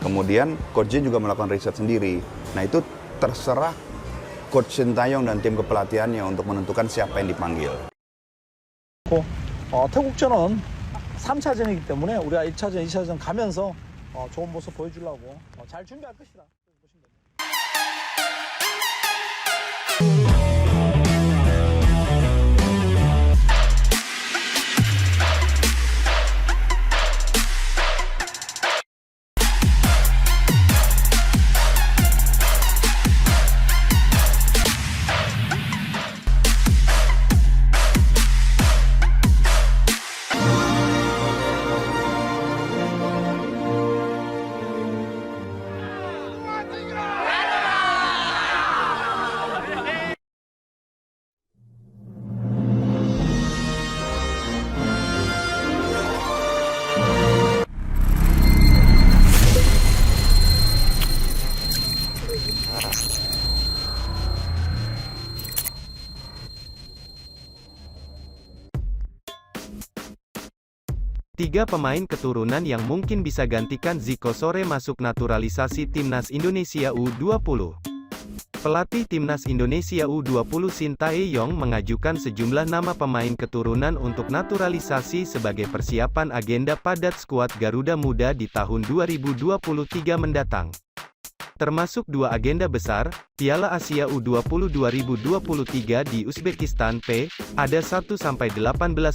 Kemudian Coach Jin juga melakukan riset sendiri. Nah itu terserah Coach Sintayong dan tim kepelatihannya untuk menentukan siapa yang dipanggil. 태국전은 3차전이기 때문에 우리가 1차전, 2차전 가면서 좋은 모습 보여주려고 잘 준비할 것이다. Tiga pemain keturunan yang mungkin bisa gantikan Zico sore masuk naturalisasi Timnas Indonesia U20. Pelatih Timnas Indonesia U20 Sintayong mengajukan sejumlah nama pemain keturunan untuk naturalisasi sebagai persiapan agenda padat skuad Garuda Muda di tahun 2023 mendatang. Termasuk dua agenda besar, Piala Asia U20 2023 di Uzbekistan ada 1-18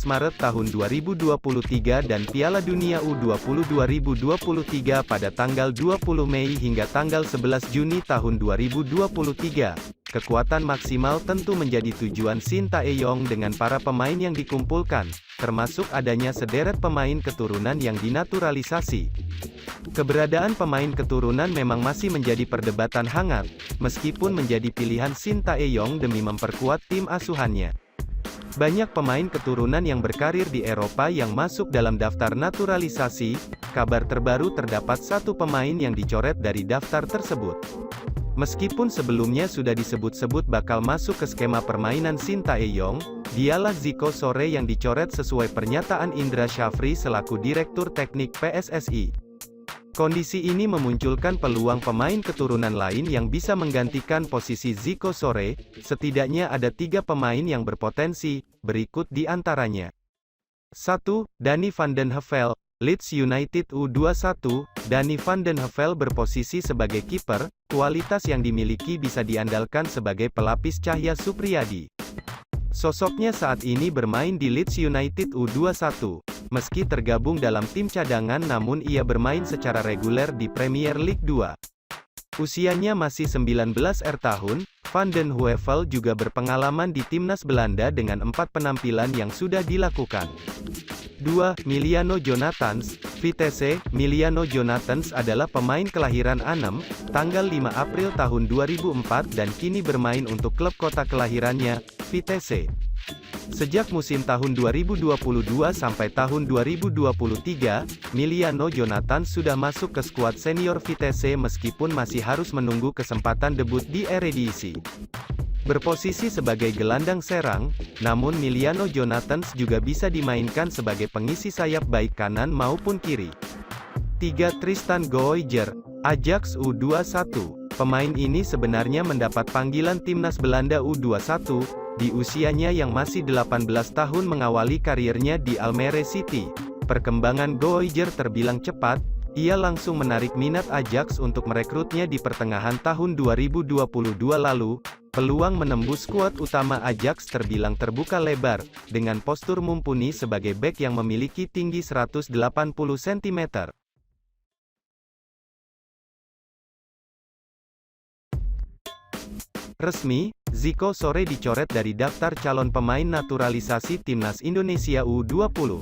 Maret tahun 2023 dan Piala Dunia U20 2023 pada tanggal 20 Mei hingga tanggal 11 Juni tahun 2023. Kekuatan maksimal tentu menjadi tujuan Sintayong dengan para pemain yang dikumpulkan, termasuk adanya sederet pemain keturunan yang dinaturalisasi. Keberadaan pemain keturunan memang masih menjadi perdebatan hangat, meskipun menjadi pilihan Sintayong demi memperkuat tim asuhannya. Banyak pemain keturunan yang berkarir di Eropa yang masuk dalam daftar naturalisasi. Kabar terbaru terdapat satu pemain yang dicoret dari daftar tersebut. Meskipun sebelumnya sudah disebut-sebut bakal masuk ke skema permainan Sintayong, dialah Zico sore yang dicoret sesuai pernyataan Indra Syafri selaku Direktur Teknik PSSI. Kondisi ini memunculkan peluang pemain keturunan lain yang bisa menggantikan posisi Zico sore. Setidaknya ada 3 pemain yang berpotensi, berikut di antaranya. 1. Danny van den Hevel, Leeds United U21. Danny van den Hevel berposisi sebagai kiper, kualitas yang dimiliki bisa diandalkan sebagai pelapis Cahya Supriyadi. Sosoknya saat ini bermain di Leeds United U21. Meski tergabung dalam tim cadangan namun ia bermain secara reguler di Premier League 2. Usianya masih 19 tahun, Van den Heuvel juga berpengalaman di timnas Belanda dengan 4 penampilan yang sudah dilakukan. 2. Miliano Jonathans, Vitesse. Miliano Jonathans adalah pemain kelahiran Arnhem, tanggal 5 April tahun 2004 dan kini bermain untuk klub kota kelahirannya, Vitesse. Sejak musim tahun 2022 sampai tahun 2023, Miliano Jonathans sudah masuk ke skuad senior Vitesse meskipun masih harus menunggu kesempatan debut di Eredivisie. Berposisi sebagai gelandang serang, namun Miliano Jonathans juga bisa dimainkan sebagai pengisi sayap baik kanan maupun kiri. 3. Tristan Gooijer, Ajax U21. Pemain ini sebenarnya mendapat panggilan timnas Belanda U21, di usianya yang masih 18 tahun mengawali karirnya di Almere City. Perkembangan Gooijer terbilang cepat, ia langsung menarik minat Ajax untuk merekrutnya di pertengahan tahun 2022 lalu. Peluang menembus skuad utama Ajax terbilang terbuka lebar, dengan postur mumpuni sebagai bek yang memiliki tinggi 180 cm. Resmi, Zico sore dicoret dari daftar calon pemain naturalisasi Timnas Indonesia U20.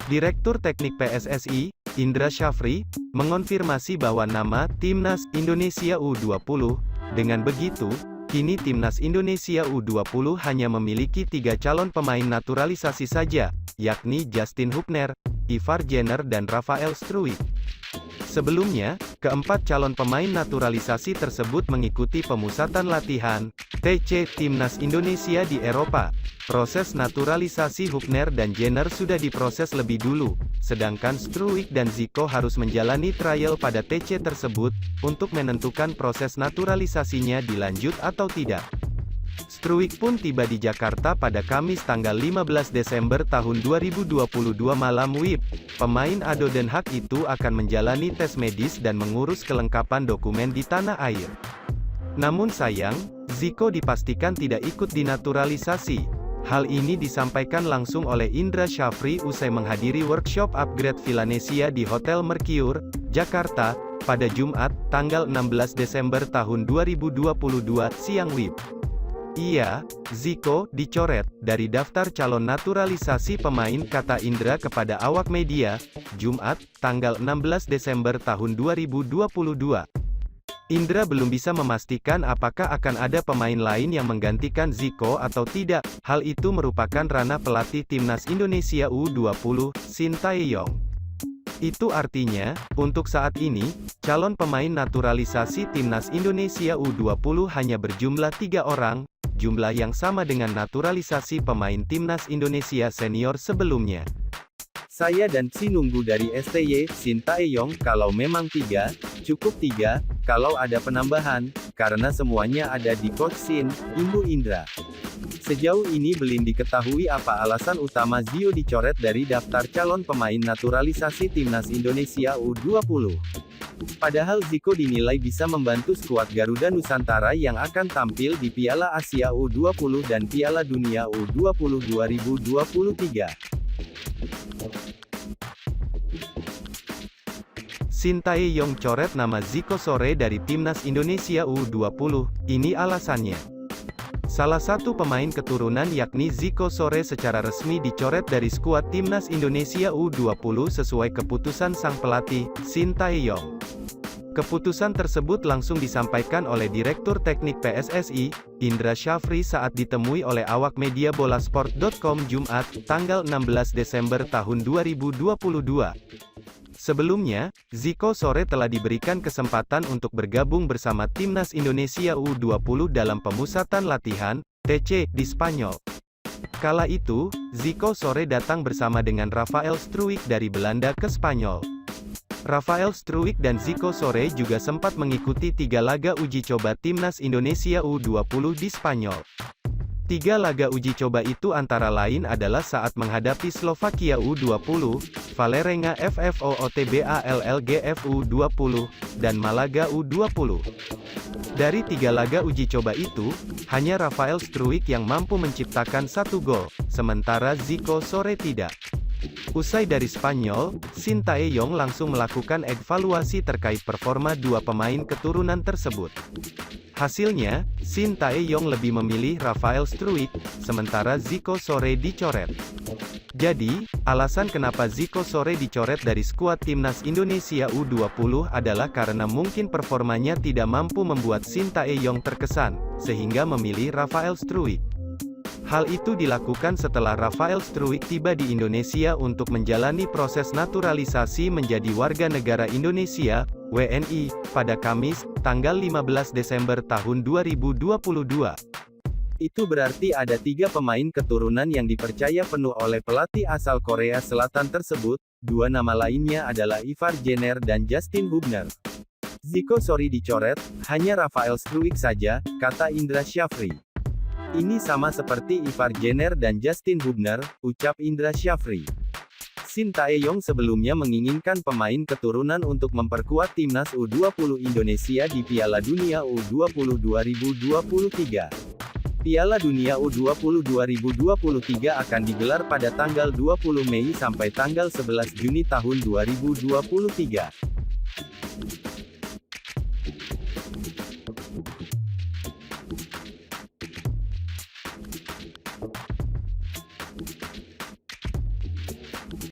Direktur Teknik PSSI, Indra Syafri, mengonfirmasi bahwa nama Timnas Indonesia U20. Dengan begitu, kini Timnas Indonesia U20 hanya memiliki 3 calon pemain naturalisasi saja, yakni Justin Hubner, Ivar Jenner dan Rafael Struijk. Sebelumnya, keempat calon pemain naturalisasi tersebut mengikuti pemusatan latihan TC Timnas Indonesia di Eropa. Proses naturalisasi Hubner dan Jenner sudah diproses lebih dulu, sedangkan Struijk dan Zico harus menjalani trial pada TC tersebut, untuk menentukan proses naturalisasinya dilanjut atau tidak. Struijk pun tiba di Jakarta pada Kamis tanggal 15 Desember tahun 2022 malam WIB. Pemain ADO Den Haag itu akan menjalani tes medis dan mengurus kelengkapan dokumen di tanah air. Namun sayang, Zico dipastikan tidak ikut dinaturalisasi. Hal ini disampaikan langsung oleh Indra Syafri usai menghadiri workshop upgrade Villanesia di Hotel Mercure, Jakarta, pada Jumat, tanggal 16 Desember tahun 2022 siang WIB. Ia, Zico, dicoret dari daftar calon naturalisasi pemain, kata Indra kepada awak media, Jumat, tanggal 16 Desember tahun 2022. Indra belum bisa memastikan apakah akan ada pemain lain yang menggantikan Zico atau tidak. Hal itu merupakan ranah pelatih timnas Indonesia U20, Shin Tae-yong. Itu artinya, untuk saat ini, calon pemain naturalisasi timnas Indonesia U20 hanya berjumlah 3 orang, jumlah yang sama dengan naturalisasi pemain timnas Indonesia senior sebelumnya. Saya dan Psi nunggu dari STY, Shin Tae-yong, kalau memang 3, cukup 3, kalau ada penambahan, karena semuanya ada di Coach Shin, imbu Indra. Sejauh ini belum diketahui apa alasan utama Zio dicoret dari daftar calon pemain naturalisasi timnas Indonesia U20. Padahal Zico dinilai bisa membantu skuad Garuda Nusantara yang akan tampil di Piala Asia U20 dan Piala Dunia U20 2023. Shin Tae-yong coret nama Zico sore dari timnas Indonesia U20, ini alasannya. Salah satu pemain keturunan yakni Zico sore secara resmi dicoret dari skuad timnas Indonesia U20 sesuai keputusan sang pelatih, Shin Tae-yong. Keputusan tersebut langsung disampaikan oleh Direktur Teknik PSSI, Indra Syafri saat ditemui oleh awak media bolasport.com Jumat, tanggal 16 Desember tahun 2022. Sebelumnya, Zico sore telah diberikan kesempatan untuk bergabung bersama timnas Indonesia U20 dalam pemusatan latihan, TC, di Spanyol. Kala itu, Zico sore datang bersama dengan Rafael Struijk dari Belanda ke Spanyol. Rafael Struijk dan Zico sore juga sempat mengikuti 3 laga uji coba timnas Indonesia U20 di Spanyol. 3 laga uji coba itu antara lain adalah saat menghadapi Slovakia U20, Vålerenga FFO OTBA LLGF U20, dan Malaga U20. Dari 3 laga uji coba itu, hanya Rafael Struijk yang mampu menciptakan 1 gol, sementara Zico sore tidak. Usai dari Spanyol, Shin Tae-yong langsung melakukan evaluasi terkait performa 2 pemain keturunan tersebut. Hasilnya, Shin Tae-yong lebih memilih Rafael Struijk, sementara Zico sore dicoret. Jadi, alasan kenapa Zico sore dicoret dari skuad timnas Indonesia U20 adalah karena mungkin performanya tidak mampu membuat Shin Tae-yong terkesan, sehingga memilih Rafael Struijk. Hal itu dilakukan setelah Rafael Struijk tiba di Indonesia untuk menjalani proses naturalisasi menjadi warga negara Indonesia, WNI, pada Kamis, tanggal 15 Desember tahun 2022. Itu berarti ada 3 pemain keturunan yang dipercaya penuh oleh pelatih asal Korea Selatan tersebut, 2 nama lainnya adalah Ivar Jenner dan Justin Hubner. Zico sore dicoret, hanya Rafael Struijk saja, kata Indra Syafri. Ini sama seperti Ivar Jenner dan Justin Hubner, ucap Indra Syafri. Shin Tae-yong sebelumnya menginginkan pemain keturunan untuk memperkuat timnas U20 Indonesia di Piala Dunia U20 2023. Piala Dunia U20 2023 akan digelar pada tanggal 20 Mei sampai tanggal 11 Juni tahun 2023.